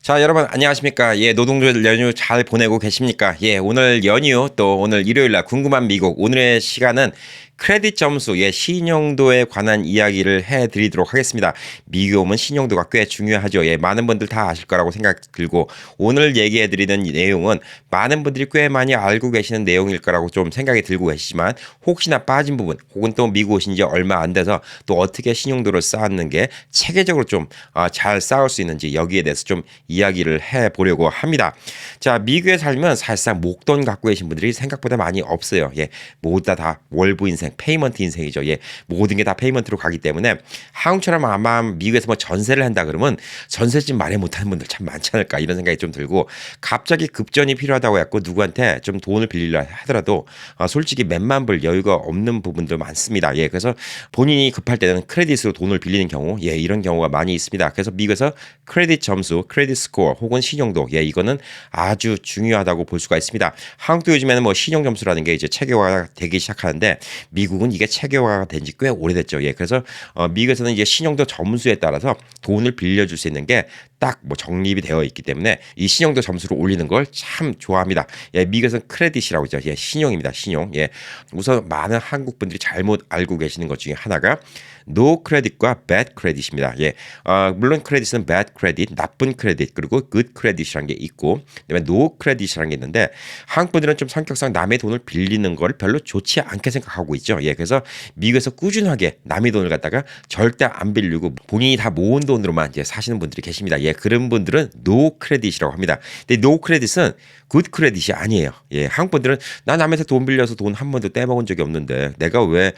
자, 여러분 안녕하십니까? 예, 노동조들 연휴 잘 보내고 계십니까? 예, 오늘 연휴 또 오늘 일요일 날 궁금한 미국 오늘의 시간은 크레딧 점수, 예, 신용도에 관한 이야기를 해드리도록 하겠습니다. 미국은 신용도가 꽤 중요하죠. 예, 많은 분들 다 아실 거라고 생각 들고 오늘 얘기해드리는 내용은 많은 분들이 꽤 많이 알고 계시는 내용일 거라고 좀 생각이 들고 계시지만 혹시나 빠진 부분 혹은 또 미국 오신 지 얼마 안 돼서 또 어떻게 신용도를 쌓는 게 체계적으로 좀 잘 쌓을 수 있는지 여기에 대해서 좀 이야기를 해보려고 합니다. 자, 미국에 살면 사실상 목돈 갖고 계신 분들이 생각보다 많이 없어요. 예, 모두 다 월부 인생, 페이먼트 인생이죠. 예, 모든 게 다 페이먼트로 가기 때문에 한국처럼 아마 미국에서 뭐 전세를 한다 그러면 전세집 마련 못하는 분들 참 많지 않을까 이런 생각이 좀 들고 갑자기 급전이 필요하다고 해갖고 누구한테 좀 돈을 빌리려 하더라도 솔직히 몇만 불 여유가 없는 부분도 많습니다. 예, 그래서 본인이 급할 때는 크레딧으로 돈을 빌리는 경우, 예, 이런 경우가 많이 있습니다. 그래서 미국에서 크레딧 점수, 크레딧 스코어 혹은 신용도, 예, 이거는 아주 중요하다고 볼 수가 있습니다. 한국도 요즘에는 뭐 신용 점수라는 게 이제 체계화가 되기 시작하는데 미국은 이게 체계화가 된 지 꽤 오래됐죠. 예, 그래서 미국에서는 이제 신용도 점수에 따라서 돈을 빌려줄 수 있는 게 딱 뭐 정립이 되어 있기 때문에 이 신용도 점수를 올리는 걸 참 좋아합니다. 예, 미국에서는 크레딧이라고 하죠. 예, 신용입니다. 신용. 예, 우선 많은 한국 분들이 잘못 알고 계시는 것 중에 하나가 no credit과 bad credit입니다. 예, 물론 크레딧은 bad credit, 나쁜 크레딧 그리고 good credit이라는 게 있고, 그다음에 no credit이라는 게 있는데 한국 분들은 좀 성격상 남의 돈을 빌리는 걸 별로 좋지 않게 생각하고 있죠. 예, 그래서 미국에서 꾸준하게 남의 돈을 갖다가 절대 안 빌리고 본인이 다 모은 돈으로만 이제 사시는 분들이 계십니다. 예, 그런 분들은 no credit이라고 합니다. 근데 no credit은 good credit이 아니에요. 예, 한국 분들은 나 남한테 돈 빌려서 돈 한 번도 떼먹은 적이 없는데 내가 왜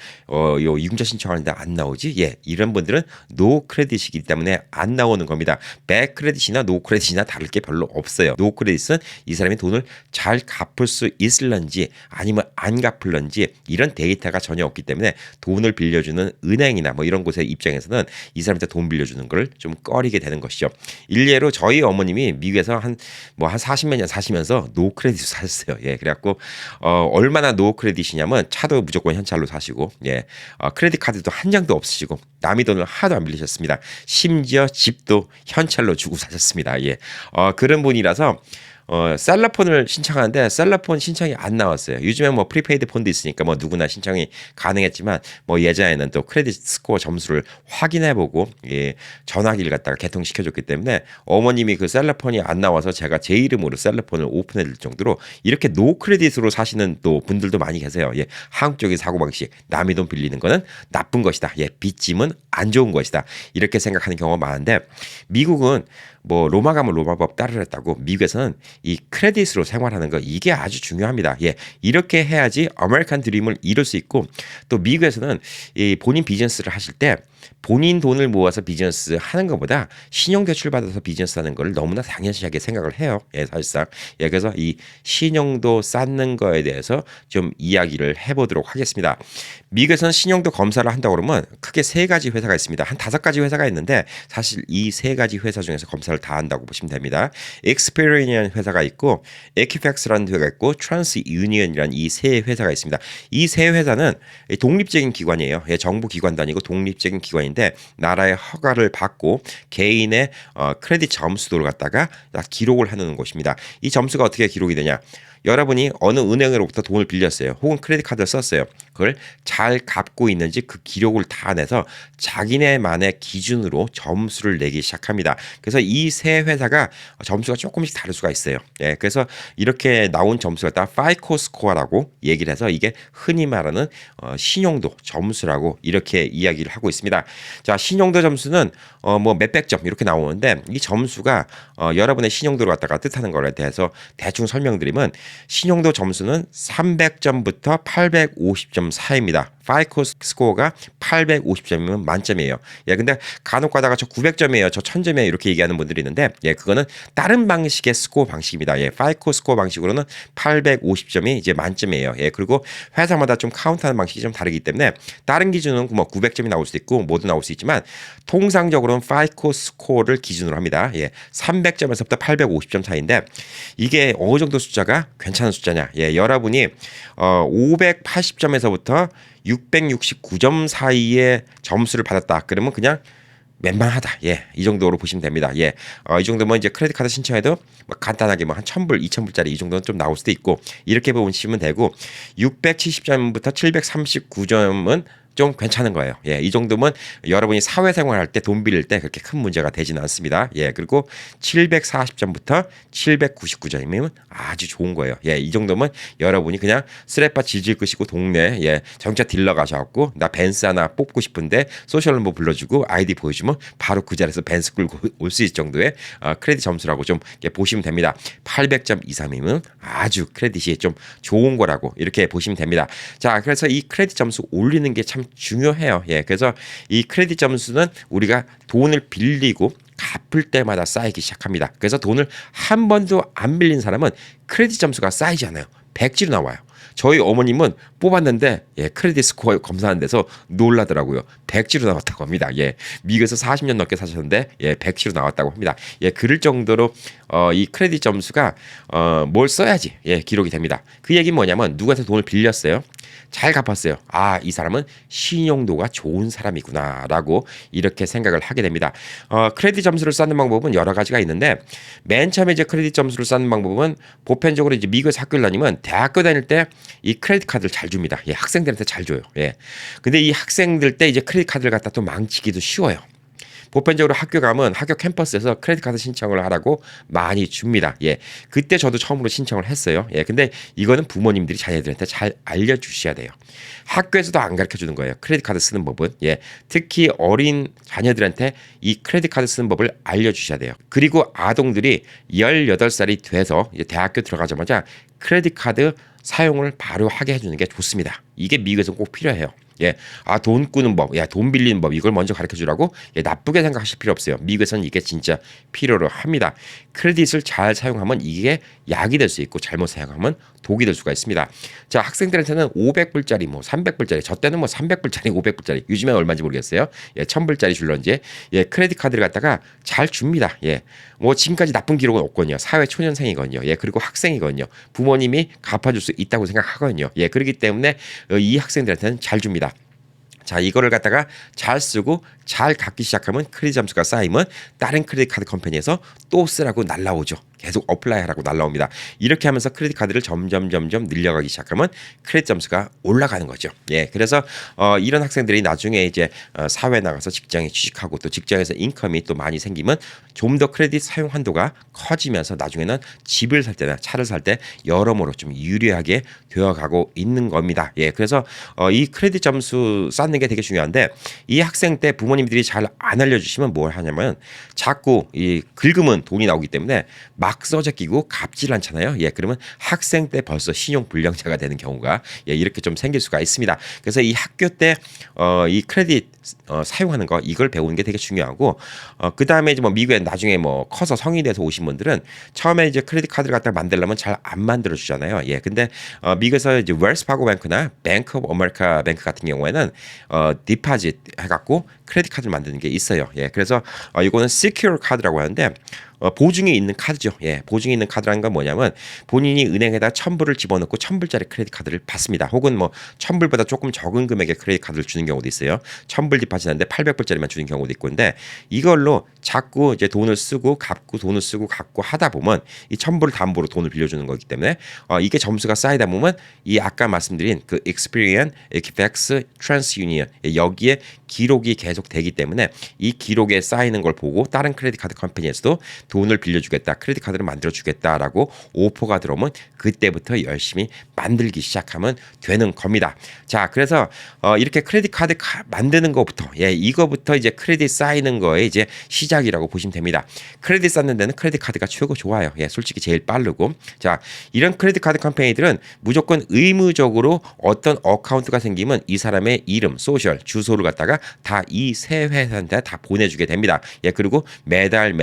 요 이중자 신청하는데 안 나오지? 예, 이런 분들은 no credit이기 때문에 안 나오는 겁니다. bad credit이나 no credit이나 다를 게 별로 없어요. no credit은 이 사람이 돈을 잘 갚을 수 있을런지 아니면 안 갚을런지 이런 데이터가 전혀 없기 때문에 돈을 빌려주는 은행이나 뭐 이런 곳의 입장에서는 이 사람한테 돈 빌려주는 걸 좀 꺼리게 되는 것이죠. 일례로 저희 어머님이 미국에서 한 40몇 년 사시면서 노 크레딧 사셨어요. 예, 그래갖고 얼마나 노 크레딧이냐면 차도 무조건 현찰로 사시고, 예, 크레딧 카드도 한 장도 없으시고 남의 돈을 하나도 안 빌리셨습니다. 심지어 집도 현찰로 주고 사셨습니다. 예, 그런 분이라서 셀러폰을 신청하는데 셀러폰 신청이 안 나왔어요. 요즘에 뭐 프리페이드 폰도 있으니까 뭐 누구나 신청이 가능했지만 뭐 예전에는 또 크레딧 스코어 점수를 확인해보고, 예, 전화기를 갖다가 개통시켜줬기 때문에 어머님이 그 셀러폰이 안 나와서 제가 제 이름으로 셀러폰을 오픈해줄 정도로 이렇게 노 크레딧으로 사시는 또 분들도 많이 계세요. 예, 한국적인 사고방식, 남의 돈 빌리는 거는 나쁜 것이다. 예, 빚짐은 안 좋은 것이다. 이렇게 생각하는 경우가 많은데 미국은 뭐 로마 가면 로마법 따르랬다고 미국에서는 이 크레딧으로 생활하는 거 이게 아주 중요합니다. 예, 이렇게 해야지 아메리칸 드림을 이룰 수 있고 또 미국에서는 이 본인 비즈니스를 하실 때 본인 돈을 모아서 비즈니스 하는 것보다 신용대출 받아서 비즈니스 하는 걸 너무나 당연시하게 생각을 해요. 예, 사실상. 예, 그래서 이 신용도 쌓는 거에 대해서 좀 이야기를 해보도록 하겠습니다. 미국에서는 신용도 검사를 한다고 그러면 크게 세 가지 회사가 있습니다. 한 5가지 회사가 있는데 사실 이 3가지 회사 중에서 검사를 다 한다고 보시면 됩니다. 익스페리언이라는 회사가 있고 에키팩스라는 회사가 있고 트랜스유니언이라는 이 세 회사가 있습니다. 이 세 회사는 독립적인 기관이에요. 예, 정부 기관도 아니고 독립적인 기관인데 나라의 허가를 받고 개인의 크레딧 점수도를 갖다가 기록을 해놓는 곳입니다. 이 점수가 어떻게 기록이 되냐? 여러분이 어느 은행으로부터 돈을 빌렸어요. 혹은 크레딧 카드를 썼어요. 그걸 잘 갚고 있는지 그 기록을 다 내서 자기네만의 기준으로 점수를 내기 시작합니다. 그래서 이 세 회사가 점수가 조금씩 다를 수가 있어요. 예, 그래서 이렇게 나온 점수가 다 파이코 스코어라고 얘기를 해서 이게 흔히 말하는 신용도 점수라고 이렇게 이야기를 하고 있습니다. 자, 신용도 점수는 뭐 몇백 점 이렇게 나오는데 이 점수가 여러분의 신용도를 갖다가 뜻하는 거에 대해서 대충 설명드리면 신용도 점수는 300점부터 850점 사이입니다. 파이코 스코어가 850점이면 만점이에요. 예, 근데 간혹 가다가 저 900점이에요. 저 1000점이에요. 이렇게 얘기하는 분들이 있는데, 예, 그거는 다른 방식의 스코어 방식입니다. 예, 파이코 스코어 방식으로는 850점이 이제 만점이에요. 예, 그리고 회사마다 좀 카운트하는 방식이 좀 다르기 때문에 다른 기준은 뭐 900점이 나올 수도 있고 모두 나올 수 있지만 통상적으로는 파이코 스코어를 기준으로 합니다. 예, 300점에서부터 850점 사이인데 이게 어느 정도 숫자가 괜찮은 숫자냐? 예, 여러분이 580점에서부터 669점 사이의 점수를 받았다. 그러면 그냥 웬만하다. 예, 이 정도로 보시면 됩니다. 예, 이 정도면 이제 크레딧 카드 신청해도 뭐 간단하게 뭐 한 1,000불, 2,000불짜리 이 정도는 좀 나올 수도 있고 이렇게 보시면 되고 670점부터 739점은 좀 괜찮은 거예요. 예, 이 정도면 여러분이 사회생활할 때 돈 빌릴 때 그렇게 큰 문제가 되지는 않습니다. 예, 그리고 740점부터 799점이면 아주 좋은 거예요. 예, 이 정도면 여러분이 그냥 스레빠 질질 끄시고 동네 예, 자동차 딜러 가셔갖고 나 벤츠 하나 뽑고 싶은데 소셜 넘버 불러주고 아이디 보여주면 바로 그 자리에서 벤츠 끌고 올 수 있을 정도의 크레딧 점수라고 좀 보시면 됩니다. 800점 이상이면 아주 크레딧이 좀 좋은 거라고 이렇게 보시면 됩니다. 자, 그래서 이 크레딧 점수 올리는 게 참 중요해요. 예, 그래서 이 크레딧 점수는 우리가 돈을 빌리고 갚을 때마다 쌓이기 시작합니다. 그래서 돈을 한 번도 안 빌린 사람은 크레딧 점수가 쌓이지 않아요. 백지로 나와요. 저희 어머님은 뽑았는데 예, 크레딧 스코어 검사하는 데서 놀라더라고요. 백지로 나왔다고 합니다. 예, 미국에서 40년 넘게 사셨는데 예, 백지로 나왔다고 합니다. 예, 그럴 정도로 이 크레딧 점수가 뭘 써야지 예, 기록이 됩니다. 그 얘기는 뭐냐면 누구한테 돈을 빌렸어요. 잘 갚았어요. 아, 이 사람은 신용도가 좋은 사람이구나라고 이렇게 생각을 하게 됩니다. 크레딧 점수를 쌓는 방법은 여러 가지가 있는데 맨 처음에 이제 크레딧 점수를 쌓는 방법은 보편적으로 이제 미국에서 학교를 다니면 대학교 다닐 때 이 크레딧 카드를 잘 줍니다. 예, 학생들한테 잘 줘요. 예. 근데 이 학생들 때 이제 크레딧 카드를 갖다 또 망치기도 쉬워요. 보편적으로 학교 가면 학교 캠퍼스에서 크레딧 카드 신청을 하라고 많이 줍니다. 예. 그때 저도 처음으로 신청을 했어요. 예. 근데 이거는 부모님들이 자녀들한테 잘 알려주셔야 돼요. 학교에서도 안 가르쳐 주는 거예요. 크레딧 카드 쓰는 법은. 예. 특히 어린 자녀들한테 이 크레딧 카드 쓰는 법을 알려주셔야 돼요. 그리고 아동들이 18살이 돼서 이제 대학교 들어가자마자 크레딧 카드 사용을 바로 하게 해주는 게 좋습니다. 이게 미국에서 꼭 필요해요. 예, 돈 꾸는 법, 돈 빌리는 법 이걸 먼저 가르쳐 주라고 나쁘게 생각하실 필요 없어요. 미국에서는 이게 진짜 필요로 합니다. 크레딧을 잘 사용하면 이게 약이 될 수 있고 잘못 사용하면 독이 될 수가 있습니다. 자, 학생들한테는 500불짜리, 뭐 300불짜리, 저 때는 뭐 300불짜리, 500불짜리, 요즘에 얼마인지 모르겠어요. 예, 1000불짜리 줄런지 예, 크레딧 카드를 갖다가 잘 줍니다. 예, 뭐 지금까지 나쁜 기록은 없거든요. 사회 초년생이거든요. 예, 그리고 학생이거든요. 부모님이 갚아줄 수 있다고 생각하거든요. 예, 그렇기 때문에 이 학생들한테는 잘 줍니다. 자, 이거를 갖다가 잘 쓰고 잘 갚기 시작하면 크레딧 점수가 쌓이면 다른 크레딧 카드 컴퍼니에서 또 쓰라고 날라오죠. 계속 어플라이 하라고 날라옵니다. 이렇게 하면서 크레딧 카드를 점점 늘려가기 시작하면 크레딧 점수가 올라가는 거죠. 예, 그래서 이런 학생들이 나중에 이제 사회 나가서 직장에 취직하고 또 직장에서 인컴이 또 많이 생기면 좀 더 크레딧 사용 한도가 커지면서 나중에는 집을 살 때나 차를 살 때 여러모로 좀 유리하게 되어가고 있는 겁니다. 예, 그래서 이 크레딧 점수 쌓는 게 되게 중요한데 이 학생 때 부모님들이 잘 안 알려주시면 뭘 하냐면 자꾸 이 긁으면 돈이 나오기 때문에 막 써제 끼고 갚질 않잖아요. 예, 그러면 학생 때 벌써 신용 불량자가 되는 경우가 예, 이렇게 좀 생길 수가 있습니다. 그래서 이 학교 때 이 크레딧 사용하는 거 이걸 배우는 게 되게 중요하고 그 다음에 이제 뭐 미국에 나중에 뭐 커서 성인이 돼서 오신 분들은 처음에 이제 크레딧 카드를 갖다 만들려면 잘 안 만들어 주잖아요. 예, 근데 미국에서 이제 웰스 파고 뱅크나 뱅크 오브 아메리카 뱅크 같은 경우에는 디파짓 해갖고 크레딧 카드를 만드는 게 있어요. 예, 그래서 이거는 시큐어 카드라고 하는데 보증이 있는 카드죠. 예, 보증이 있는 카드라는 건 뭐냐면 본인이 은행에다 1,000불을 집어넣고 1,000불짜리 크레딧 카드를 받습니다. 혹은 뭐 1,000불보다 조금 적은 금액의 크레딧 카드를 주는 경우도 있어요. 1,000불 디파짓하는데 800불짜리만 주는 경우도 있고 근데 이걸로 자꾸 이제 돈을 쓰고 갚고 돈을 쓰고 갚고 하다 보면 이 1,000불을 담보로 돈을 빌려주는 거기 때문에 이게 점수가 쌓이다 보면 이 아까 말씀드린 그 Experian, Equifax, TransUnion 여기에 기록이 계속 되기 때문에 이 기록에 쌓이는 걸 보고 다른 크레딧 카드 컴퍼니에서도 돈을 빌려주겠다, 크레딧 카드를 만들어주겠다라고 오퍼가 들어오면 그때부터 열심히 만들기 시작하면 되는 겁니다. 자, 그래서 이렇게 크레딧 카드 만드는 것부터 이거부터 이제 크레딧 쌓이는 거에 이제 시작이라고 보시면 됩니다. 크레딧 쌓는 데는 크레딧 카드가 최고 좋아요. 솔직히 제일 빠르고. 자, 이런 크레딧 카드 컴퍼니들은 무조건 의무적으로 어떤 어카운트가 생기면 이 사람의 이름, 소셜, 주소를 갖다가 다 이 세 회사한테 다 보내주게 됩니다. 그리고 매달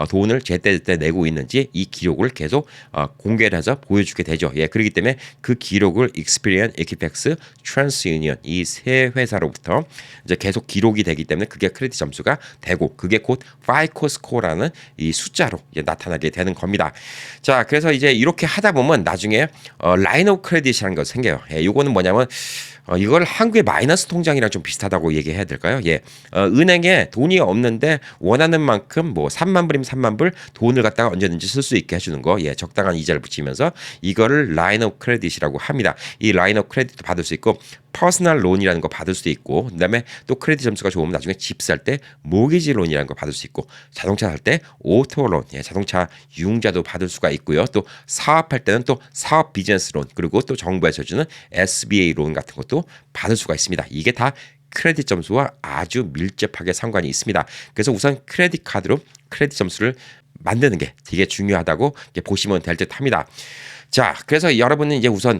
돈을 제때 내고 있는지 이 기록을 계속 공개를 해서 보여주게 되죠. 그렇기 때문에 그 기록을 Experian, Equifax, TransUnion 이 세 회사로부터 이제 계속 기록이 되기 때문에 그게 크레딧 점수가 되고 그게 곧 FICO 스코어라는 이 숫자로 이제 나타나게 되는 겁니다. 자, 그래서 이제 이렇게 하다 보면 나중에 라인 오브 크레딧이라는 거 생겨요. 이거는 뭐냐면 이걸 한국의 마이너스 통장이랑 좀 비슷하다고 얘기해야 될까요? 예. 은행에 돈이 없는데 원하는 만큼 뭐 3만 불이면 3만 불 돈을 갖다가 언제든지 쓸 수 있게 해주는 거. 예. 적당한 이자를 붙이면서 이거를 라인 오브 크레딧이라고 합니다. 이 라인 오브 크레딧도 받을 수 있고 퍼스널 론이라는 거 받을 수도 있고 그다음에 또 크레딧 점수가 좋으면 나중에 집 살 때 모기지 론이라는 거 받을 수 있고 자동차 살 때 오토 론, 예, 자동차 융자도 받을 수가 있고요. 또 사업할 때는 또 사업 비즈니스 론 그리고 또 정부에서 주는 SBA 론 같은 것도 받을 수가 있습니다. 이게 다 크레딧 점수와 아주 밀접하게 상관이 있습니다. 그래서 우선 크레딧 카드로 크레딧 점수를 만드는 게 되게 중요하다고 보시면 될 듯 합니다. 자, 그래서 여러분은 이제 우선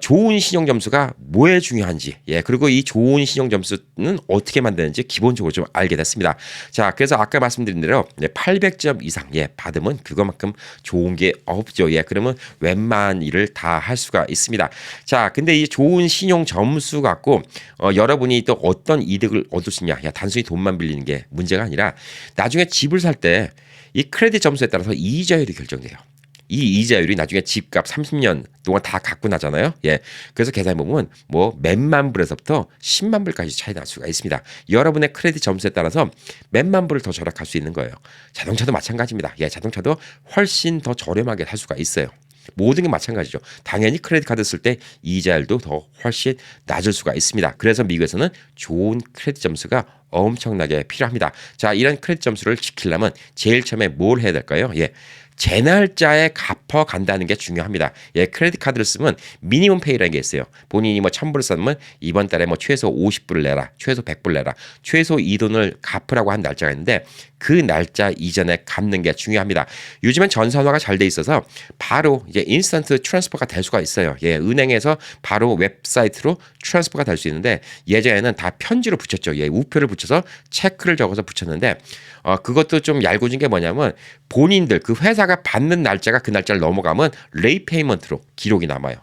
좋은 신용 점수가 뭐에 중요한지, 예, 그리고 이 좋은 신용 점수는 어떻게 만드는지 기본적으로 좀 알게 됐습니다. 자, 그래서 아까 말씀드린 대로 800점 이상 받으면 그거만큼 좋은 게 없죠. 예, 그러면 웬만한 일을 다 할 수가 있습니다. 자, 근데 이 좋은 신용 점수 갖고 여러분이 또 어떤 이득을 얻을 수 있냐? 야, 단순히 돈만 빌리는 게 문제가 아니라 나중에 집을 살 때 이 크레딧 점수에 따라서 이자율이 결정돼요. 이 이자율이 나중에 집값 30년 동안 다 갖고 나잖아요. 예. 그래서 계산해 보면 뭐 몇만 불에서부터 10만 불까지 차이 날 수가 있습니다. 여러분의 크레딧 점수에 따라서 몇만 불을 더 절약할 수 있는 거예요. 자동차도 마찬가지입니다. 예, 자동차도 훨씬 더 저렴하게 살 수가 있어요. 모든 게 마찬가지죠. 당연히 크레딧 카드 쓸 때 이자율도 더 훨씬 낮을 수가 있습니다. 그래서 미국에서는 좋은 크레딧 점수가 엄청나게 필요합니다. 자, 이런 크레딧 점수를 지키려면 제일 처음에 뭘 해야 될까요? 예. 제 날짜에 갚아 간다는 게 중요합니다. 예, 크레딧 카드를 쓰면 미니멈 페이라는 게 있어요. 본인이 뭐 1,000불을 썼으면 이번 달에 뭐 최소 50불을 내라, 최소 100불 내라, 최소 이 돈을 갚으라고 한 날짜가 있는데 그 날짜 이전에 갚는 게 중요합니다. 요즘엔 전산화가 잘 돼 있어서 바로 이제 인스턴트 트랜스퍼가 될 수가 있어요. 예, 은행에서 바로 웹사이트로 트랜스퍼가 될 수 있는데 예전에는 다 편지로 붙였죠. 예, 우표를 붙여서 체크를 적어서 붙였는데 그것도 좀 얄궂은 게 뭐냐면 본인들 그 회사가 받는 날짜가 그 날짜를 넘어가면 레이 페이먼트로 기록이 남아요.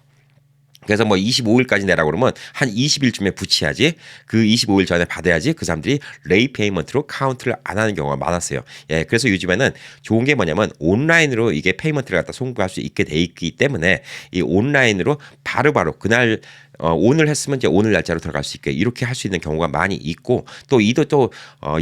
그래서 뭐 25일까지 내라고 그러면 한 20일쯤에 붙여야지 그 25일 전에 받아야지 그 사람들이 레이 페이먼트로 카운트를 안 하는 경우가 많았어요. 예, 그래서 요즘에는 좋은 게 뭐냐면 온라인으로 이게 페이먼트를 갖다 송부할 수 있게 돼 있기 때문에 이 온라인으로 바로바로 그날 오늘 했으면 이제 오늘 날짜로 들어갈 수 있게 이렇게 할 수 있는 경우가 많이 있고 또 이도 또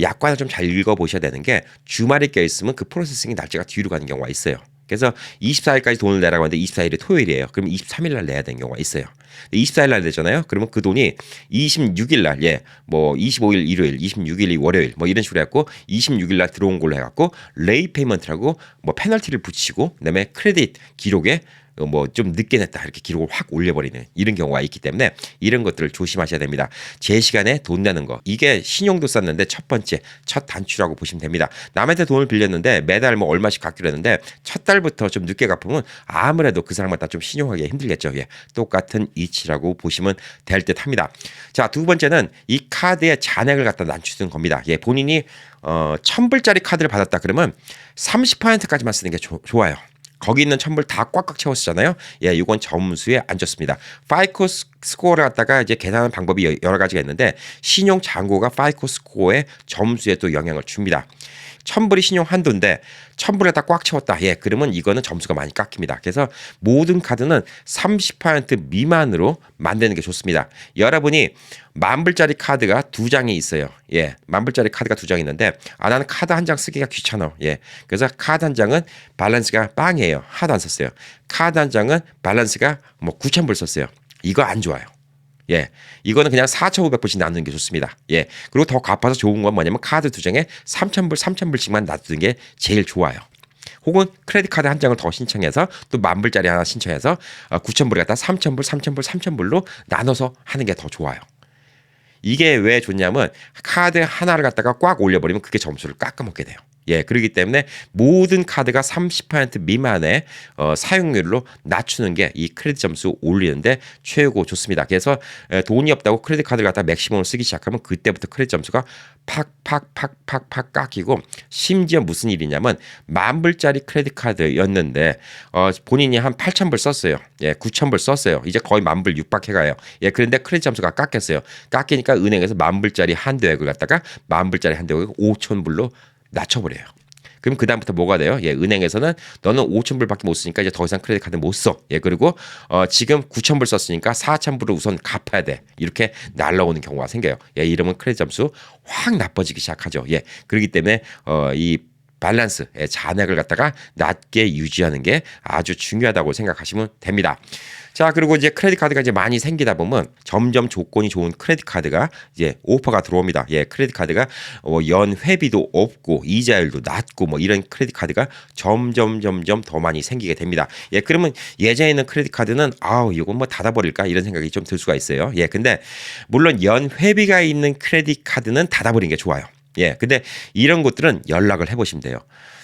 약관을 좀 잘 읽어 보셔야 되는 게 주말에 껴 있으면 그 프로세싱이 날짜가 뒤로 가는 경우가 있어요. 그래서 24일까지 돈을 내라고 하는데 24일이 토요일이에요. 그럼 23일 날 내야 되는 경우가 있어요. 24일 날 내잖아요. 그러면 그 돈이 26일 날, 예, 뭐 25일 일요일, 26일이 월요일, 뭐 이런 식으로 해갖고 26일 날 들어온 걸로 해갖고 레이 페이먼트라고 뭐 페널티를 붙이고 그다음에 크레딧 기록에 뭐 좀 늦게 냈다 이렇게 기록을 확 올려버리는 이런 경우가 있기 때문에 이런 것들을 조심하셔야 됩니다. 제 시간에 돈 내는 거 이게 신용도 썼는데 첫 번째 첫 단추라고 보시면 됩니다. 남한테 돈을 빌렸는데 매달 뭐 얼마씩 갚기로 했는데 첫 달부터 좀 늦게 갚으면 아무래도 그 사람 갖다 좀 신용하기 힘들겠죠. 예, 똑같은 이치라고 보시면 될 듯합니다. 자, 두 번째는 이 카드의 잔액을 갖다 낮추는 겁니다. 예, 본인이 1,000불짜리 카드를 받았다 그러면 30%까지만 쓰는 게 좋아요. 거기 있는 1,000불 다 꽉꽉 채웠잖아요. 예, 이건 점수에 안 좋습니다. 파이코 스코어를 갖다가 이제 계산하는 방법이 여러 가지가 있는데 신용 잔고가 파이코 스코어의 점수에 또 영향을 줍니다. 1,000불이 신용 한도인데 1,000불에 다 꽉 채웠다. 예, 그러면 이거는 점수가 많이 깎입니다. 그래서 모든 카드는 30% 미만으로 만드는 게 좋습니다. 여러분이 10,000불짜리 카드가 2장이 있어요. 예, 10,000불짜리 카드가 2장 있는데 나는 카드 한 장 쓰기가 귀찮아. 예, 그래서 카드 한 장은 밸런스가 빵이에요. 하나도 안 썼어요. 카드 한 장은 밸런스가 뭐 9,000불 썼어요. 이거 안 좋아요. 예, 이거는 그냥 4,500불씩 나누는 게 좋습니다. 예, 그리고 더 갚아서 좋은 건 뭐냐면 카드 2장에 3,000불, 3,000불씩만 놔두는 게 제일 좋아요. 혹은 크레딧 카드 한 장을 더 신청해서 또 10,000불짜리 하나 신청해서 9,000불을 갖다 3,000불, 3,000불, 3,000불로 나눠서 하는 게 더 좋아요. 이게 왜 좋냐면 카드 하나를 갖다가 꽉 올려버리면 그게 점수를 깎아먹게 돼요. 예, 그렇기 때문에 모든 카드가 30% 미만의 사용률로 낮추는 게 이 크레딧 점수 올리는데 최고 좋습니다. 그래서 돈이 없다고 크레딧 카드를 갖다 맥시멈을 쓰기 시작하면 그때부터 크레딧 점수가 팍팍팍팍팍 깎이고 심지어 무슨 일이냐면 10,000불짜리 크레딧 카드였는데 본인이 한 8,000불 썼어요. 예, 9,000불 썼어요. 이제 거의 10,000불 육박해가요. 예, 그런데 크레딧 점수가 깎였어요. 깎이니까 은행에서 10,000불짜리 한도액을 갖다가 10,000불짜리 한도액을 5,000불로 낮춰버려요. 그럼 그다음부터 뭐가 돼요? 예, 은행에서는 너는 5,000불밖에 못 쓰니까 이제 더 이상 크레딧 카드 못 써. 예, 그리고 지금 9,000불 썼으니까 4,000불을 우선 갚아야 돼. 이렇게 날라오는 경우가 생겨요. 예, 이러면 크레딧 점수 확 나빠지기 시작하죠. 예, 그렇기 때문에 이 밸런스, 잔액을 갖다가 낮게 유지하는 게 아주 중요하다고 생각하시면 됩니다. 자, 그리고 이제 크레딧 카드가 이제 많이 생기다 보면 점점 조건이 좋은 크레딧 카드가 이제 오퍼가 들어옵니다. 예, 크레딧 카드가 연 회비도 없고 이자율도 낮고 뭐 이런 크레딧 카드가 점점 더 많이 생기게 됩니다. 예, 그러면 예전에는 크레딧 카드는 이건 뭐 닫아버릴까 이런 생각이 좀 들 수가 있어요. 예, 근데 물론 연 회비가 있는 크레딧 카드는 닫아버리는 게 좋아요. 예, 근데 이런 것들은 연락을 해보시면 돼요.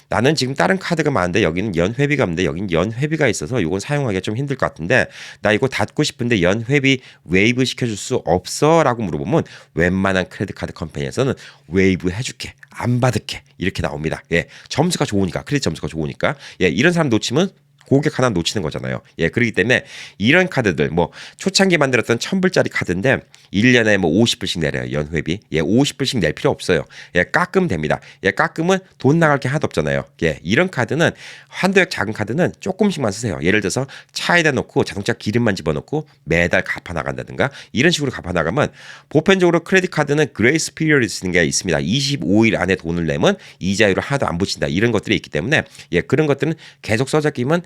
나는 지금 다른 카드가 많은데 여기는 연회비가 없는데 여기는 연회비가 있어서 이건 사용하기가 좀 힘들 것 같은데 나 이거 닫고 싶은데 연회비 웨이브 시켜줄 수 없어? 라고 물어보면 웬만한 크레딧 카드 컴퍼니에서는 웨이브 해줄게. 안 받을게. 이렇게 나옵니다. 예, 점수가 좋으니까, 크레딧 점수가 좋으니까. 예, 이런 사람 놓치면 고객 하나 놓치는 거잖아요. 예, 그렇기 때문에 이런 카드들 뭐 초창기 만들었던 1,000불짜리 카드인데 1년에 뭐 50불씩 내려요. 연회비. 예, 50불씩 낼 필요 없어요. 예, 깎으면 됩니다. 예, 깎으면 돈 나갈 게 하나도 없잖아요. 예, 이런 카드는 한도액 작은 카드는 조금씩만 쓰세요. 예를 들어서 차에다 놓고 자동차 기름만 집어넣고 매달 갚아 나간다든가 이런 식으로 갚아 나가면 보편적으로 크레딧 카드는 그레이스 피리어드 쓰는 게 있습니다. 25일 안에 돈을 내면 이자율을 하나도 안 붙인다. 이런 것들이 있기 때문에 예, 그런 것들은 계속 써져 끼면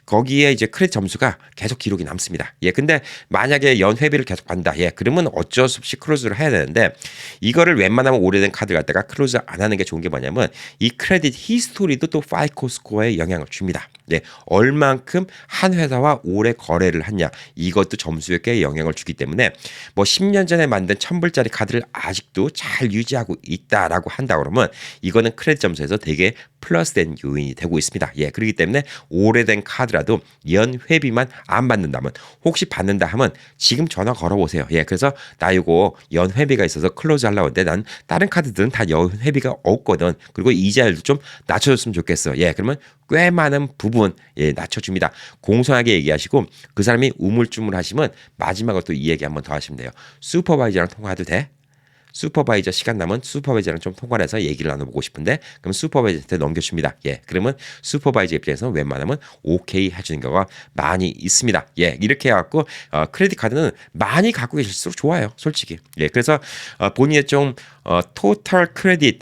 거기에 이제 크레딧 점수가 계속 기록이 남습니다. 예, 근데 만약에 연회비를 계속 받는다. 예, 그러면 어쩔 수 없이 클로즈를 해야 되는데 이거를 웬만하면 오래된 카드를 갖다가 클로즈 안 하는 게 좋은 게 뭐냐면 이 크레딧 히스토리도 또 파이코 스코어에 영향을 줍니다. 예, 얼만큼 한 회사와 오래 거래를 했냐 이것도 점수에 꽤 영향을 주기 때문에 뭐 10년 전에 만든 1,000불짜리 카드를 아직도 잘 유지하고 있다라고 한다 그러면 이거는 크레딧 점수에서 되게 플러스된 요인이 되고 있습니다. 예, 그렇기 때문에 오래된 카드라도 연 회비만 안 받는다면 혹시 받는다 하면 지금 전화 걸어보세요. 예, 그래서 나 이거 연 회비가 있어서 클로즈 하려고 하는데 난 다른 카드들은 다 연 회비가 없거든. 그리고 이자율도 좀 낮춰줬으면 좋겠어. 예, 그러면 꽤 많은 부분 낮춰줍니다. 공손하게 얘기하시고 그 사람이 우물쭈물하시면 마지막으로 또 이 얘기 한번 더 하시면 돼요. 슈퍼바이저랑 통화해도 돼? 슈퍼바이저 시간 남은 슈퍼바이저랑 좀 통화를 해서 얘기를 나눠보고 싶은데 그럼 슈퍼바이저한테 넘겨줍니다. 예, 그러면 슈퍼바이저 입장에서는 웬만하면 오케이 해주는 경우가 많이 있습니다. 예, 이렇게 해갖고 크레딧 카드는 많이 갖고 계실수록 좋아요, 솔직히. 예, 그래서 본인의 좀 토탈 크레딧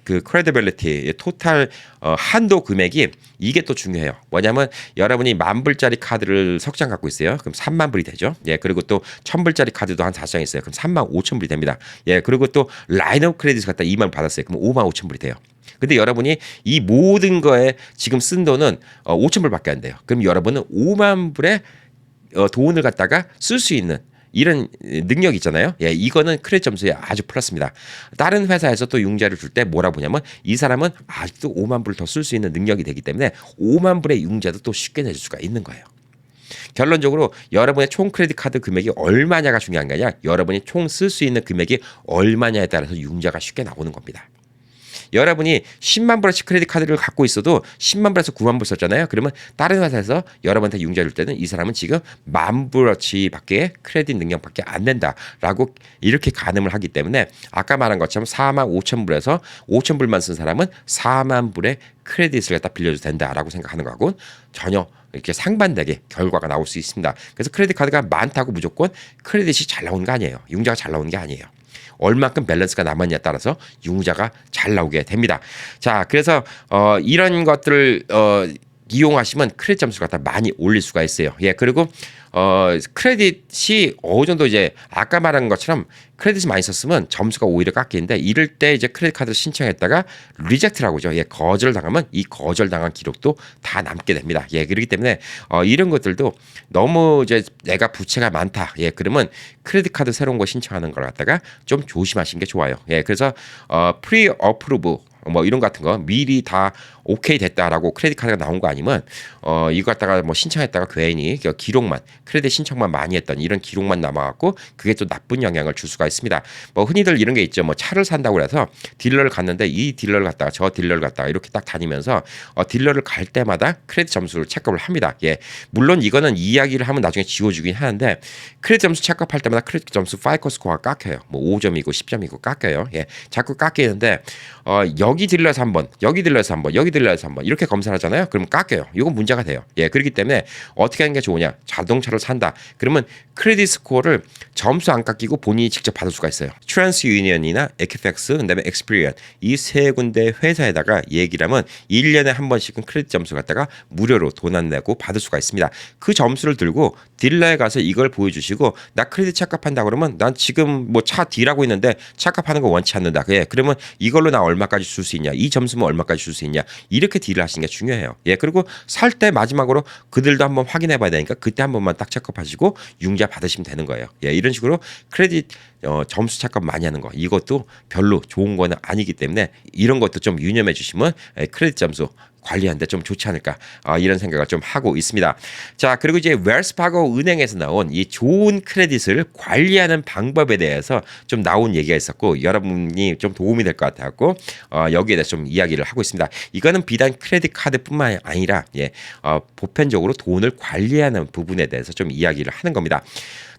그 크레디빌리티 토탈 한도 금액이 이게 또 중요해요. 뭐냐면 여러분이 10,000불짜리 카드를 석 장 갖고 있어요. 그럼 30,000불이 되죠. 예, 그리고 또 1,000불짜리 카드도 한 4장 있어요. 그럼 35,000불이 됩니다. 예, 그리고 또 라인 오브 크레딧 갖다 2만 받았어요. 그럼 55,000불이 돼요. 근데 여러분이 이 모든 거에 지금 쓴 돈은 5,000불밖에 안 돼요. 그럼 여러분은 5만 불의 돈을 갖다가 쓸 수 있는 이런 능력 있잖아요. 예, 이거는 크레딧 점수에 아주 플러스입니다. 다른 회사에서 또 융자를 줄 때 뭐라 보냐면 이 사람은 아직도 5만 불을 더 쓸 수 있는 능력이 되기 때문에 5만 불의 융자도 또 쉽게 내줄 수가 있는 거예요. 결론적으로 여러분의 총 크레딧 카드 금액이 얼마냐가 중요한 게 아니라 여러분이 총 쓸 수 있는 금액이 얼마냐에 따라서 융자가 쉽게 나오는 겁니다. 여러분이 10만 불어치 크레딧 카드를 갖고 있어도 10만 불에서 9만 불 썼잖아요. 그러면 다른 회사에서 여러분한테 융자 줄 때는 이 사람은 지금 10,000 불어치밖에 크레딧 능력밖에 안 된다라고 이렇게 가늠을 하기 때문에 아까 말한 것처럼 45,000불에서 5,000불만 쓴 사람은 4만 불의 크레딧을 갖다 빌려줘도 된다라고 생각하는 거하고 전혀 이렇게 상반되게 결과가 나올 수 있습니다. 그래서 크레딧 카드가 많다고 무조건 크레딧이 잘 나오는 거 아니에요. 융자가 잘 나오는 게 아니에요. 얼마큼 밸런스가 남았냐에 따라서 융자가 잘 나오게 됩니다. 자, 그래서 이런 것들을 이용하시면 크레딧 점수가 다 많이 올릴 수가 있어요. 예, 그리고 크레딧이 어느 정도 이제 아까 말한 것처럼 크레딧이 많이 썼으면 점수가 오히려 깎이는데 이럴 때 이제 크레딧 카드를 신청했다가 리젝트라고 하죠. 예, 거절당하면 이 거절당한 기록도 다 남게 됩니다. 예, 그렇기 때문에 이런 것들도 너무 이제 내가 부채가 많다. 예, 그러면 크레딧 카드 새로운 거 신청하는 걸 갖다가 좀 조심하시는 게 좋아요. 예, 그래서 프리 어프루브 뭐 이런 같은 거 미리 다 오케이 됐다라고 크레딧 카드가 나온 거 아니면 이거 갖다가 뭐 신청했다가 괜히 기록만 크레딧 신청만 많이 했던 이런 기록만 남아갖고 그게 또 나쁜 영향을 줄 수가 있습니다. 뭐 흔히들 이런 게 있죠. 뭐 차를 산다고 해서 딜러를 갔는데 이 딜러를 갔다가 저 딜러를 갔다가 이렇게 딱 다니면서 딜러를 갈 때마다 크레딧 점수를 체크를 합니다. 예, 물론 이거는 이야기를 하면 나중에 지워주긴 하는데 크레딧 점수 체크할 때마다 크레딧 점수 파이코 스코어가 깎여요. 뭐 5점이고 10점이고 깎여요. 예, 자꾸 깎이는데 여기 딜러에서 한 번, 여기 딜러에서 한 번, 여기 딜러에서 한 번 이렇게 검사를 하잖아요. 그러면 깎여요. 이건 문제가 돼요. 예, 그렇기 때문에 어떻게 하는 게 좋으냐? 자동차를 산다. 그러면 크레딧 스코어를 점수 안 깎이고 본인이 직접 받을 수가 있어요. 트랜스유니언이나 에quifax, 그다음에 엑스피리언 이 세 군데 회사에다가 얘기를 하면 1년에 한 번씩은 크레딧 점수 갖다가 무료로 돈 안 내고 받을 수가 있습니다. 그 점수를 들고 딜러에 가서 이걸 보여주시고 나 크레딧 착각한다 그러면 난 지금 뭐 차 D라고 있는데 착각하는 거 원치 않는다. 예, 그러면 이걸로 나 얼마까지 줄 수 있냐? 이 점수면 얼마까지 줄 수 있냐? 이렇게 딜을 하시는 게 중요해요. 예, 그리고 살 때 마지막으로 그들도 한번 확인해 봐야 되니까 그때 한 번만 딱 체크하시고 융자 받으시면 되는 거예요. 예, 이런 식으로 크레딧 점수 착각 많이 하는 거 이것도 별로 좋은 거는 아니기 때문에 이런 것도 좀 유념해 주시면 크레딧 점수 관리하는데 좀 좋지 않을까 이런 생각을 좀 하고 있습니다. 자, 그리고 이제 웰스파고 은행에서 나온 이 좋은 크레딧을 관리하는 방법에 대해서 좀 나온 얘기가 있었고 여러분이 좀 도움이 될 것 같아갖고 여기에 대해서 좀 이야기를 하고 있습니다. 이거는 비단 크레딧 카드뿐만 아니라 보편적으로 돈을 관리하는 부분에 대해서 좀 이야기를 하는 겁니다.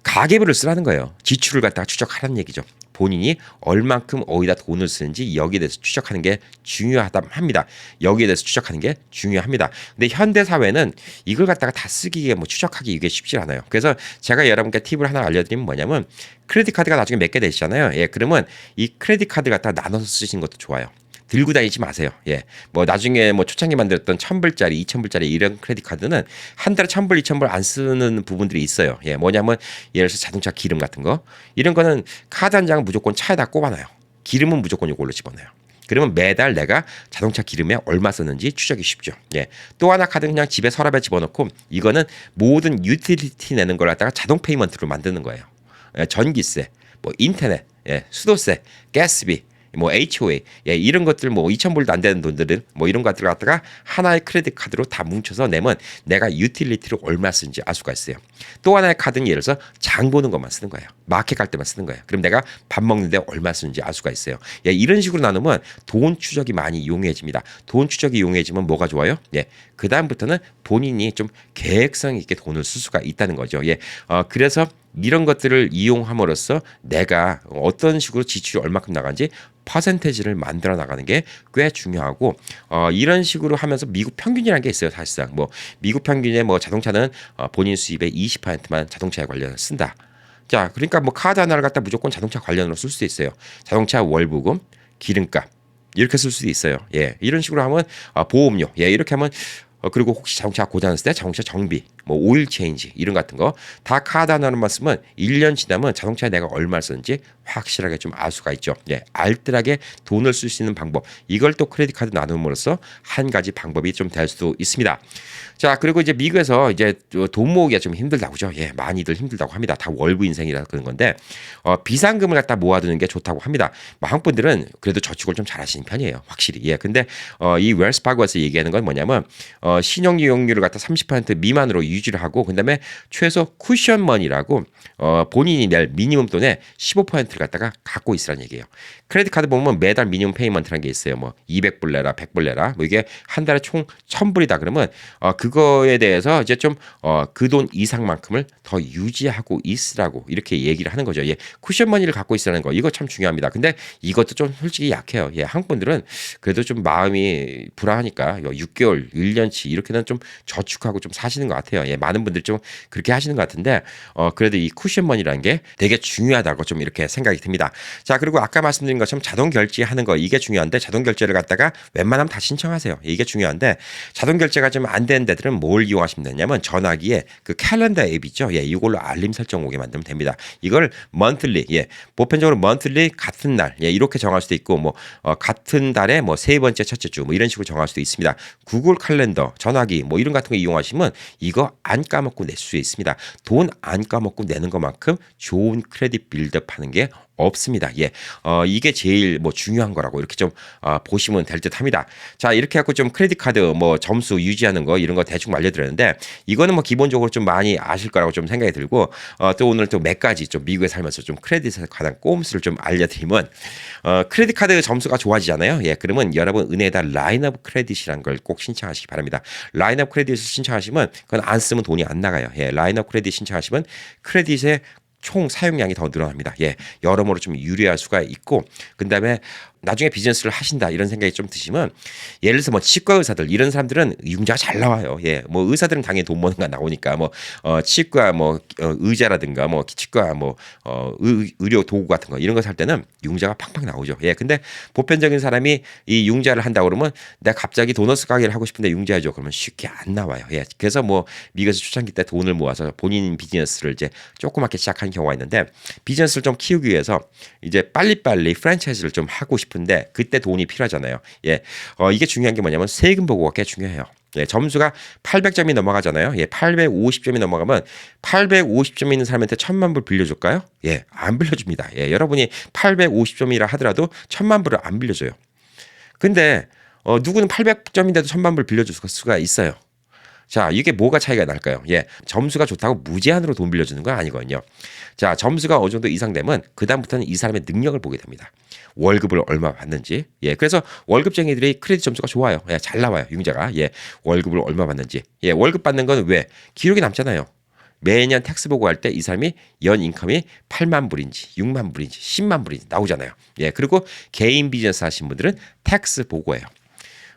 가계부를 쓰라는 거예요. 지출을 갖다가 추적하라는 얘기죠. 본인이 얼만큼 어디다 돈을 쓰는지 여기에 대해서 추적하는 게 중요하다 합니다. 여기에 대해서 추적하는 게 중요합니다. 근데 현대 사회는 이걸 갖다가 다 쓰기에 뭐 추적하기 이게 쉽지 않아요. 그래서 제가 여러분께 팁을 하나 알려드리면 뭐냐면 크레딧 카드가 나중에 몇 개 되시잖아요. 예, 그러면 이 크레딧 카드 갖다가 나눠서 쓰시는 것도 좋아요. 들고 다니지 마세요. 예. 뭐 나중에 뭐 초창기 만들었던 1,000불짜리, 2,000불짜리 이런 크레딧 카드는 한 달에 1,000불, 2,000불 안 쓰는 부분들이 있어요. 예. 뭐냐면 예를 들어서 자동차 기름 같은 거 이런 거는 카드 한 장은 무조건 차에다 꼽아놔요. 기름은 무조건 이걸로 집어넣어요. 그러면 매달 내가 자동차 기름에 얼마 썼는지 추적이 쉽죠. 예. 또 하나 카드는 그냥 집에 서랍에 집어넣고 이거는 모든 유틸리티 내는 걸 갖다가 자동 페이먼트로 만드는 거예요. 예. 전기세, 뭐 인터넷, 예. 수도세, 가스비 뭐 HOA 이런 것들 뭐 2,000불도 안 되는 돈들은 뭐 이런 것들 갖다가 하나의 크레딧 카드로 다 뭉쳐서 내면 내가 유틸리티를 얼마 쓰는지 알 수가 있어요. 또 하나의 카드는 예를 들어서 장 보는 것만 쓰는 거예요. 마켓 갈 때만 쓰는 거예요. 그럼 내가 밥 먹는데 얼마 쓰는지 알 수가 있어요. 예, 이런 식으로 나누면 돈 추적이 많이 용이해집니다. 돈 추적이 용이해지면 뭐가 좋아요? 예, 그 다음부터는 본인이 좀 계획성 있게 돈을 쓸 수가 있다는 거죠. 예, 그래서 이런 것들을 이용함으로써 내가 어떤 식으로 지출이 얼마큼 나가는지 퍼센테이지를 만들어 나가는 게 꽤 중요하고 이런 식으로 하면서 미국 평균이라는 게 있어요. 사실상 뭐 미국 평균에 뭐 자동차는 본인 수입의 20%만 자동차에 관련해서 쓴다. 자, 그러니까 뭐 카드 하나를 갖다 무조건 자동차 관련으로 쓸 수도 있어요. 자동차 월부금, 기름값 이렇게 쓸 수도 있어요. 예, 이런 식으로 하면 보험료, 예, 이렇게 하면 그리고 혹시 자동차 고장났을 때 자동차 정비, 뭐 오일 체인지 이런 같은 거 다 카드 하나로만 쓰면 1년 지나면 자동차에 내가 얼마를 쓰는지 확실하게 좀 알 수가 있죠. 예, 알뜰하게 돈을 쓸 수 있는 방법 이걸 또 크레딧 카드 나눔으로써 한 가지 방법이 좀 될 수도 있습니다. 자, 그리고 이제 미국에서 이제 돈 모으기가 좀 힘들다고 죠. 예, 많이들 힘들다고 합니다. 다 월부 인생이라 그런 건데 비상금을 갖다 모아두는 게 좋다고 합니다. 뭐 한국 분들은 그래도 저축을 좀 잘하시는 편이에요, 확실히. 예, 근데 이 웰스파고에서 얘기하는 건 뭐냐면 신용 이용률을 갖다 30% 미만으로 유지를 하고 그다음에 최소 쿠션머니라고 본인이 낼 미니멈 돈의 15%를 갖다가 갖고 있으라는 얘기예요. 크레딧 카드 보면 매달 미니멈 페이먼트라는 게 있어요. 뭐 200불 내라, 100불 내라. 뭐 이게 한 달에 총 1,000불이다 그러면 그거에 대해서 이제 좀 그 돈 이상만큼을 더 유지하고 있으라고 이렇게 얘기를 하는 거죠. 예, 쿠션머니를 갖고 있으라는 거 이거 참 중요합니다. 근데 이것도 좀 솔직히 약해요. 예, 한국 분들은 그래도 좀 마음이 불안하니까 6개월, 1년치 이렇게는 좀 저축하고 좀 사시는 것 같아요. 예, 많은 분들이 좀 그렇게 하시는 것 같은데 그래도 이 쿠션머니라는 게 되게 중요하다고 좀 이렇게 생각이 듭니다. 자, 그리고 아까 말씀드린 것처럼 자동 결제하는 거 이게 중요한데 자동 결제를 갖다가 웬만하면 다 신청하세요. 이게 중요한데 자동 결제가 좀 안 되는 데들은 뭘 이용하시면 되냐면 전화기에 그 캘린더 앱 있죠. 예, 이걸로 알림 설정 오게 만들면 됩니다. 이걸 monthly, 예, 보편적으로 monthly 같은 날, 예, 이렇게 정할 수도 있고 뭐 같은 달에 뭐 세 번째 첫째 주 뭐 이런 식으로 정할 수도 있습니다. 구글 칼렌더, 전화기 뭐 이런 같은 거 이용하시면 이거 안 까먹고 낼 수 있습니다. 돈 안 까먹고 내는 것만큼 좋은 크레딧 빌드업 하는 게 없습니다. 예, 이게 제일 뭐 중요한 거라고 이렇게 좀 보시면 될 듯합니다. 자, 이렇게 해갖고 좀 크레딧 카드 뭐 점수 유지하는 거 이런 거 대충 알려드렸는데 이거는 뭐 기본적으로 좀 많이 아실 거라고 좀 생각이 들고 또 오늘 또 몇 가지 좀 미국에 살면서 좀 크레딧에 관한 꼼수를 좀 알려드리면 크레딧 카드 점수가 좋아지잖아요. 예, 그러면 여러분 은행에다 라인 오브 크레딧이라는 걸 꼭 신청하시기 바랍니다. 라인 오브 크레딧을 신청하시면 그건 안 쓰면 돈이 안 나가요. 예, 라인 오브 크레딧 신청하시면 크레딧에 총 사용량이 더 늘어납니다. 예, 여러모로 좀 유리할 수가 있고, 그다음에 나중에 비즈니스를 하신다 이런 생각이 좀 드시면 예를 들어서 뭐 치과 의사들 이런 사람들은 융자가 잘 나와요. 예, 뭐 의사들은 당연히 돈 버는 거 나오니까 뭐 치과 뭐 의자라든가 뭐 치과 뭐 의료 도구 같은 거 이런 거 살 때는 융자가 팡팡 나오죠. 예, 근데 보편적인 사람이 이 융자를 한다 그러면 내가 갑자기 도너스 가게를 하고 싶은데 융자해줘 그러면 쉽게 안 나와요. 예, 그래서 뭐 미국에서 초창기 때 돈을 모아서 본인 비즈니스를 이제 조그맣게 시작한 경우가 있는데 비즈니스를 좀 키우기 위해서 이제 빨리빨리 프랜차이즈를 좀 하고 싶은데 그때 돈이 필요하잖아요. 예, 이게 중요한 게 뭐냐면 세금 보고가 꽤 중요해요. 예, 점수가 800점이 넘어가잖아요. 예, 850점이 넘어가면 850점 있는 사람한테 1,000만 불 빌려줄까요? 예, 안 빌려줍니다. 예, 여러분이 850점이라 하더라도 1,000만 불을 안 빌려줘요. 근데 누구는 800점인데도 1,000만 불 빌려줄 수가 있어요. 자, 이게 뭐가 차이가 날까요? 예, 점수가 좋다고 무제한으로 돈 빌려주는 건 아니거든요. 자, 점수가 어느 정도 이상 되면 그다음부터는 이 사람의 능력을 보게 됩니다. 월급을 얼마 받는지. 예, 그래서 월급쟁이들이 크레딧 점수가 좋아요. 예, 잘 나와요, 융자가. 예, 월급을 얼마 받는지. 예, 월급 받는 건 왜? 기록이 남잖아요. 매년 텍스 보고할 때 이 사람이 연 인컴이 8만 불인지 6만 불인지 10만 불인지 나오잖아요. 예, 그리고 개인 비즈니스 하신 분들은 텍스 보고예요.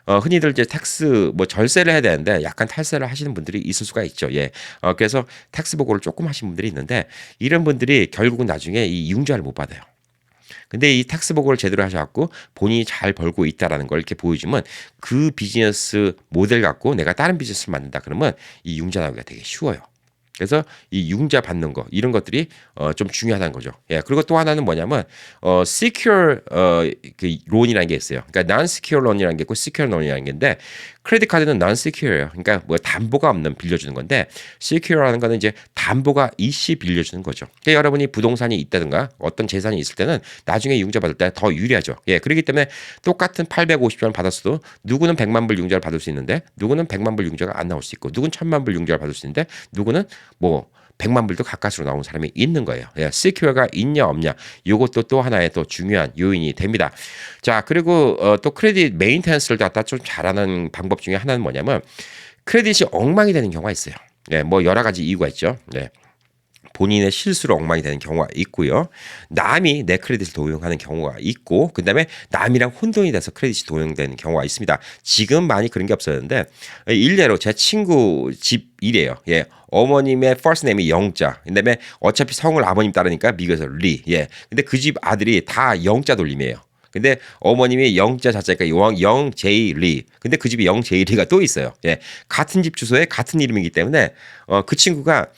흔히들 이제 텍스 뭐 절세를 해야 되는데 약간 탈세를 하시는 분들이 있을 수가 있죠. 예. 그래서 텍스 보고를 조금 하신 분들이 있는데 이런 분들이 결국은 나중에 이 융자를 못 받아요. 근데 이 텍스 보고를 제대로 하셔갖고 본인이 잘 벌고 있다라는 걸 이렇게 보여주면 그 비즈니스 모델 갖고 내가 다른 비즈니스를 만든다 그러면 이 융자 나오기가 되게 쉬워요. 그래서 이 융자 받는 거 이런 것들이 좀 중요하다는 거죠. 예. 그리고 또 하나는 뭐냐면 secure 그 론이라는 게 있어요. 그러니까 non-secure 론이라는 게 있고 secure 론이라는 게 있는데 크레딧 카드는 non-secure예요. 그러니까 뭐 담보가 없는 빌려주는 건데 secure라는 거는 이제 담보가 있이 빌려주는 거죠. 그러니까 여러분이 부동산이 있다든가 어떤 재산이 있을 때는 나중에 융자 받을 때 더 유리하죠. 예. 그렇기 때문에 똑같은 850원을 받았어도 누구는 100만 불 융자를 받을 수 있는데 누구는 100만 불 융자가 안 나올 수 있고 누구는 1,000만 불 융자를 받을 수 있는데 누구는 뭐 100만 불도 가까스로 나온 사람이 있는 거예요. 예, 시큐어가 있냐 없냐 이것도 또 하나의 또 중요한 요인이 됩니다. 자, 그리고 또 크레딧 메인테넌스를 갖다 좀 잘하는 방법 중에 하나는 뭐냐면 크레딧이 엉망이 되는 경우가 있어요. 예, 뭐 여러 가지 이유가 있죠. 네. 본인의 실수로 엉망이 되는 경우가 있고요. 남이 내 크레딧을 도용하는 경우가 있고 그다음에 남이랑 혼돈이 돼서 크레딧이 도용되는 경우가 있습니다. 지금 많이 그런 게 없었는데 일례로 제 친구 집 일이에요. 예. 어머님의 first name이 영자. 그다음에 어차피 성을 아버님 따르니까 미국에서 리. 예. 근데 그 집 아들이 다 영자 돌림이에요. 근데 어머님이 영자 자체가 영제이 리. 근데 그 집이 영제이 리가 또 있어요. 예. 같은 집 주소에 같은 이름이기 때문에 그 친구가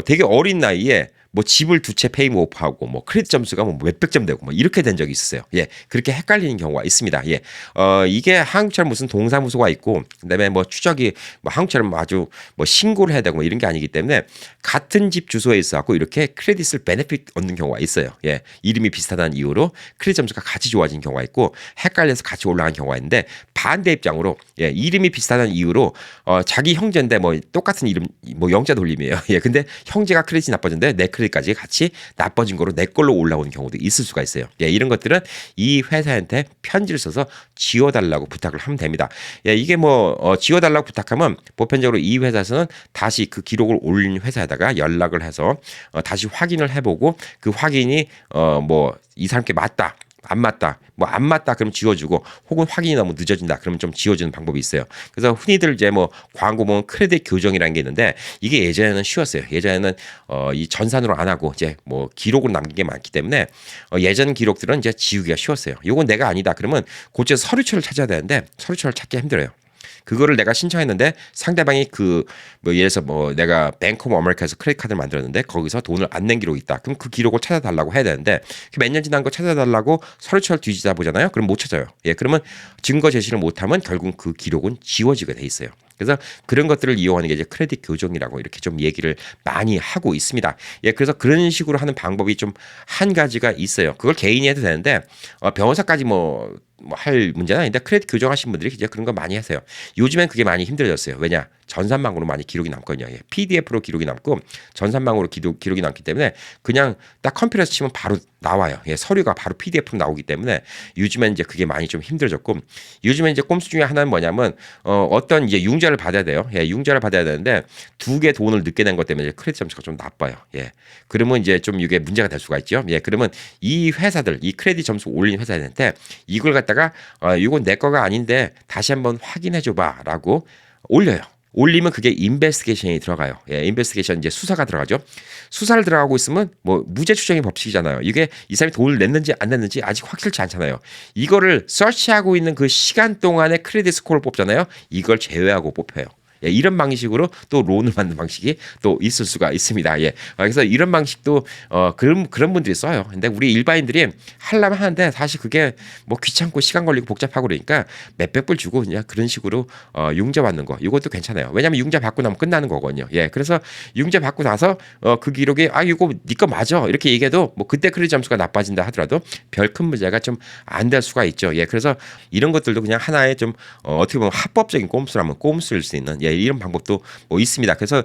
되게 어린 나이에 뭐 집을 두 채 페이모 오프하고 뭐 크레딧 점수가 뭐 몇백 점 되고 뭐 이렇게 된 적이 있었어요. 예. 그렇게 헷갈리는 경우가 있습니다. 예. 이게 한국처럼 무슨 동사무소가 있고 그다음에 뭐 추적이 뭐 한국처럼 아주 뭐 신고를 해야 되고 뭐 이런 게 아니기 때문에 같은 집 주소에 있어 갖고 이렇게 크레딧을 베네핏 얻는 경우가 있어요. 예. 이름이 비슷하다는 이유로 크레딧 점수가 같이 좋아진 경우가 있고 헷갈려서 같이 올라간 경우가 있는데 반대 입장으로 예. 이름이 비슷하다는 이유로 자기 형제인데 뭐 똑같은 이름 뭐 영자 돌림이에요. 예. 근데 형제가 크레딧이 나빠졌는데 내 크레딧까지 같이 나빠진 거로 내 걸로 올라오는 경우도 있을 수가 있어요. 예, 이런 것들은 이 회사한테 편지를 써서 지워달라고 부탁을 하면 됩니다. 예, 이게 뭐 지워달라고 부탁하면 보편적으로 이 회사에서는 다시 그 기록을 올린 회사에다가 연락을 해서 다시 확인을 해보고 그 확인이 뭐 이 사람께 맞다. 안 맞다. 뭐 안 맞다 그러면 지워주고 혹은 확인이 너무 늦어진다 그러면 좀 지워주는 방법이 있어요. 그래서 흔히들 이제 뭐 광고 보면 크레딧 교정이라는 게 있는데 이게 예전에는 쉬웠어요. 예전에는 이 전산으로 안 하고 이제 뭐 기록으로 남긴 게 많기 때문에 예전 기록들은 이제 지우기가 쉬웠어요. 요건 내가 아니다 그러면 고쳐 서류처를 찾아야 되는데 서류처를 찾기 힘들어요. 그거를 내가 신청했는데 상대방이 그 뭐 예를 들어서 뭐 내가 뱅크 오브 아메리카에서 크레딧 카드를 만들었는데 거기서 돈을 안 낸 기록이 있다. 그럼 그 기록을 찾아달라고 해야 되는데 몇 년 지난 거 찾아달라고 서류처를 뒤지다 보잖아요. 그럼 못 찾아요. 예, 그러면 증거 제시를 못하면 결국 그 기록은 지워지게 돼 있어요. 그래서 그런 것들을 이용하는 게 이제 크레딧 교정이라고 이렇게 좀 얘기를 많이 하고 있습니다. 예, 그래서 그런 식으로 하는 방법이 좀 한 가지가 있어요. 그걸 개인이 해도 되는데 변호사까지 뭐 뭐 할 문제는 아닌데 크레딧 교정하신 분들이 이제 그런 거 많이 하세요. 요즘엔 그게 많이 힘들어졌어요. 왜냐? 전산망으로 많이 기록이 남거든요. 예. PDF로 기록이 남고 전산망으로 기록이 남기 때문에 그냥 딱 컴퓨터에서 치면 바로 나와요. 예. 서류가 바로 PDF로 나오기 때문에 요즘엔 이제 그게 많이 좀 힘들어졌고 요즘엔 이제 꼼수 중에 하나는 뭐냐면 어떤 이제 융자를 받아야 돼요. 예. 융자를 받아야 되는데 두 개 돈을 늦게 낸 것 때문에 크레딧 점수가 좀 나빠요. 예. 그러면 이제 좀 이게 문제가 될 수가 있죠. 예. 그러면 이 회사들, 이 크레딧 점수 올린 회사들한테 이걸 갖다가 이건 내 거가 아닌데 다시 한번 확인해 줘봐라고 올려요. 올리면 그게 인베스티게이션이 들어가요. 예, 인베스티게이션 이제 수사가 들어가죠. 수사를 들어가고 있으면 뭐 무죄 추정의 법칙이잖아요. 이게 이 사람이 돈을 냈는지 안 냈는지 아직 확실치 않잖아요. 이거를 서치하고 있는 그 시간 동안에 크레딧 스코어를 뽑잖아요. 이걸 제외하고 뽑혀요. 예, 이런 방식으로 또 론을 만드는 방식이 또 있을 수가 있습니다. 예. 그래서 이런 방식도 그런 분들이 써요. 근데 우리 일반인들이 하려면 하는데 사실 그게 뭐 귀찮고 시간 걸리고 복잡하고 그러니까 몇백 불 주고 그냥 그런 식으로 융자 받는 거 이것도 괜찮아요. 왜냐하면 융자 받고 나면 끝나는 거거든요. 예. 그래서 융자 받고 나서 그 기록에 이거 네 거 맞아 이렇게 얘기해도 뭐 그때 크레딧 점수가 나빠진다 하더라도 별 큰 문제가 좀 안 될 수가 있죠. 예. 그래서 이런 것들도 그냥 하나의 좀 어떻게 보면 합법적인 꼼수라면 꼼수일 수 있는 예. 이런 방법도 뭐 있습니다. 그래서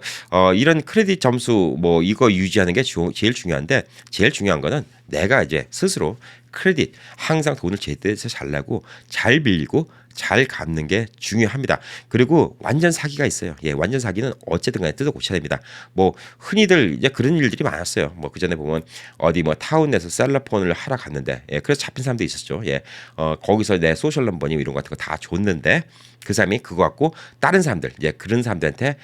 이런 크레딧 점수 뭐 이거 유지하는 게 제일 중요한데 제일 중요한 거는 내가 이제 스스로 크레딧 항상 돈을 제때에 잘 내고 잘 빌리고 잘 갚는 게 중요합니다. 그리고 완전 사기가 있어요. 예, 완전 사기는 어쨌든 간에 뜯어 고쳐야 됩니다. 뭐 흔히들 이제 그런 일들이 많았어요. 뭐 그 전에 보면 어디 뭐 타운에서 셀러폰을 하러 갔는데 예, 그래서 잡힌 사람도 있었죠. 예, 거기서 내 소셜 넘버니 이런 거 같은 거 다 줬는데 그 사람이 그거 갖고 다른 사람들 이제 그런 사람들한테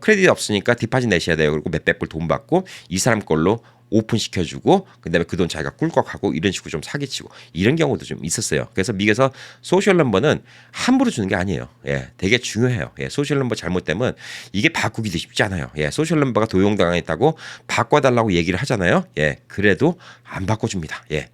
크레딧 없으니까 디파짓 내셔야 돼요. 그리고 몇백 불 돈 받고 이 사람 걸로 오픈시켜주고 그다음에 그 돈 자기가 꿀꺽하고 이런 식으로 좀 사기치고 이런 경우도 좀 있었어요. 그래서 미국에서 소셜 넘버는 함부로 주는 게 아니에요. 예, 되게 중요해요. 예, 소셜 넘버 잘못되면 이게 바꾸기도 쉽지 않아요. 예, 소셜 넘버가 도용당했다고 바꿔달라고 얘기를 하잖아요. 예, 그래도 안 바꿔줍니다. 예.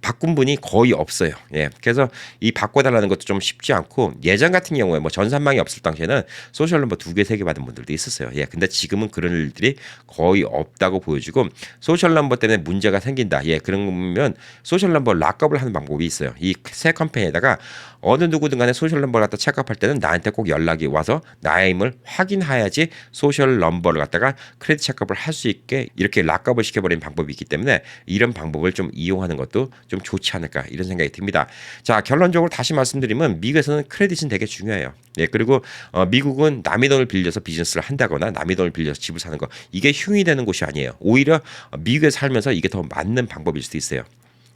바꾼 분이 거의 없어요. 예. 그래서 이 바꿔달라는 것도 좀 쉽지 않고 예전 같은 경우에 뭐 전산망이 없을 당시에는 소셜 넘버 2개, 3개 받은 분들도 있었어요. 예. 근데 지금은 그런 일들이 거의 없다고 보여지고 소셜 넘버 때문에 문제가 생긴다. 예. 그러면 소셜 넘버 락업을 하는 방법이 있어요. 이 새 컴퍼니에다가 어느 누구든 간에 소셜 넘버를 갖다 체크할 때는 나한테 꼭 연락이 와서 나의 힘을 확인해야지 소셜 넘버를 갖다가 크레딧 체크업을 할 수 있게 이렇게 락업을 시켜버리는 방법이 있기 때문에 이런 방법을 좀 이용하는 것도 좀 좋지 않을까 이런 생각이 듭니다. 자, 결론적으로 다시 말씀드리면 미국에서는 크레딧은 되게 중요해요. 예, 그리고 미국은 남의 돈을 빌려서 비즈니스를 한다거나 남의 돈을 빌려서 집을 사는 거 이게 흉이 되는 곳이 아니에요. 오히려 미국에 살면서 이게 더 맞는 방법일 수도 있어요.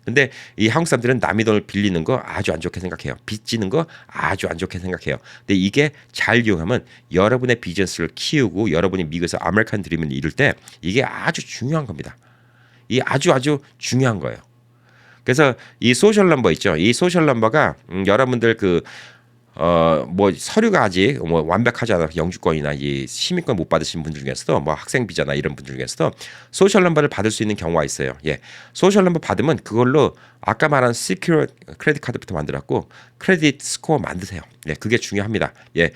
근데 이 한국 사람들은 남의 돈을 빌리는 거 아주 안 좋게 생각해요. 빚지는 거 아주 안 좋게 생각해요. 근데 이게 잘 이용하면 여러분의 비즈니스를 키우고 여러분이 미국에서 아메리칸 드림을 이룰 때 이게 아주 중요한 겁니다. 이 아주 중요한 거예요. 그래서 이 소셜 넘버 있죠. 이 소셜 넘버가 여러분들 뭐 서류가 아직 뭐 완벽하지 않아서 영주권이나 이 시민권 못 받으신 분들 중에서도 뭐 학생 비자나 이런 분들 중에서도 소셜 넘버를 받을 수 있는 경우가 있어요. 예, 소셜 넘버 받으면 그걸로 아까 말한 시큐어 크레딧 카드부터 만들었고 크레딧 스코어 만드세요. 예, 그게 중요합니다. 예,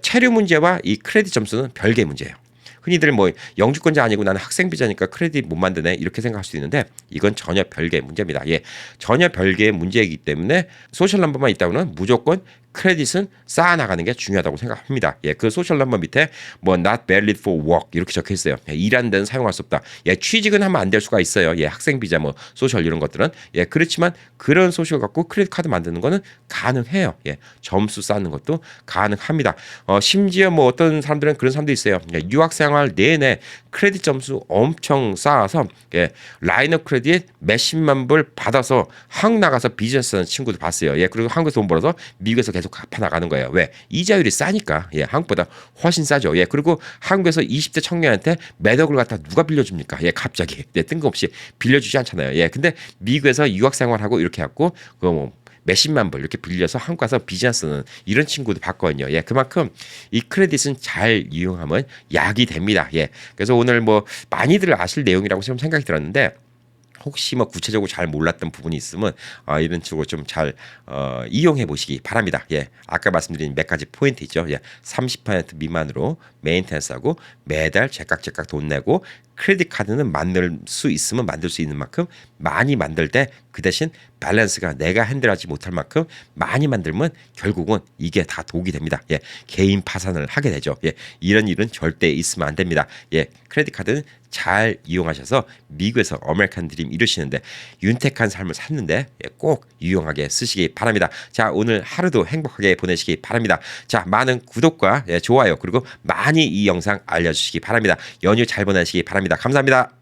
체류 문제와 이 크레딧 점수는 별개의 문제예요. 흔히들 뭐 영주권자 아니고 나는 학생 비자니까 크레딧 못 만드네 이렇게 생각할 수도 있는데 이건 전혀 별개의 문제입니다. 예, 전혀 별개의 문제이기 때문에 소셜 넘버만 있다고는 무조건 크레딧은 쌓아나가는 게 중요하다고 생각합니다. 예, 그 소셜 넘버 밑에 뭐 not valid for work 이렇게 적혀 있어요. 예, 일하는 데는 사용할 수 없다. 예, 취직은 하면 안 될 수가 있어요. 예, 학생 비자 뭐 소셜 이런 것들은 예, 그렇지만 그런 소셜 갖고 크레딧 카드 만드는 거는 가능해요. 예, 점수 쌓는 것도 가능합니다. 심지어 뭐 어떤 사람들은 그런 사람도 있어요. 예, 유학 생활 내내 크레딧 점수 엄청 쌓아서 예, 라이너 크레딧 몇십만 불 받아서 한국 나가서 비즈니스 하는 친구도 봤어요. 예, 그리고 한국에서 돈 벌어서 미국에서 계속 갚아 나가는 거예요. 왜? 이자율이 싸니까. 예, 한국보다 훨씬 싸죠. 예, 그리고 한국에서 20대 청년한테 몇 억을 갖다 누가 빌려줍니까? 예, 갑자기. 예, 뜬금없이 빌려주지 않잖아요. 예, 근데 미국에서 유학 생활하고 이렇게 갖고 뭐 몇십만 불 이렇게 빌려서 한국 가서 비즈니스는 이런 친구도 봤거든요. 예, 그만큼 이 크레딧은 잘 이용하면 약이 됩니다. 예, 그래서 오늘 뭐 많이들 아실 내용이라고 좀 생각이 들었는데 혹시 뭐 구체적으로 잘 몰랐던 부분이 있으면 이런 식으로 좀 잘 이용해 보시기 바랍니다. 예, 아까 말씀드린 몇 가지 포인트 있죠. 예, 30% 미만으로 메인텐스하고 매달 제깍제깍 돈 내고 크레딧 카드는 만들 수 있으면 만들 수 있는 만큼 많이 만들 때 그 대신 밸런스가 내가 핸들하지 못할 만큼 많이 만들면 결국은 이게 다 독이 됩니다. 예, 개인 파산을 하게 되죠. 예, 이런 일은 절대 있으면 안 됩니다. 예, 크레딧 카드는 잘 이용하셔서 미국에서 아메리칸 드림 이루시는데 윤택한 삶을 샀는데 예, 꼭 유용하게 쓰시기 바랍니다. 자, 오늘 하루도 행복하게 보내시기 바랍니다. 자, 많은 구독과 예, 좋아요 그리고 많이 이 영상 알려주시기 바랍니다. 연휴 잘 보내시기 바랍니다. 감사합니다.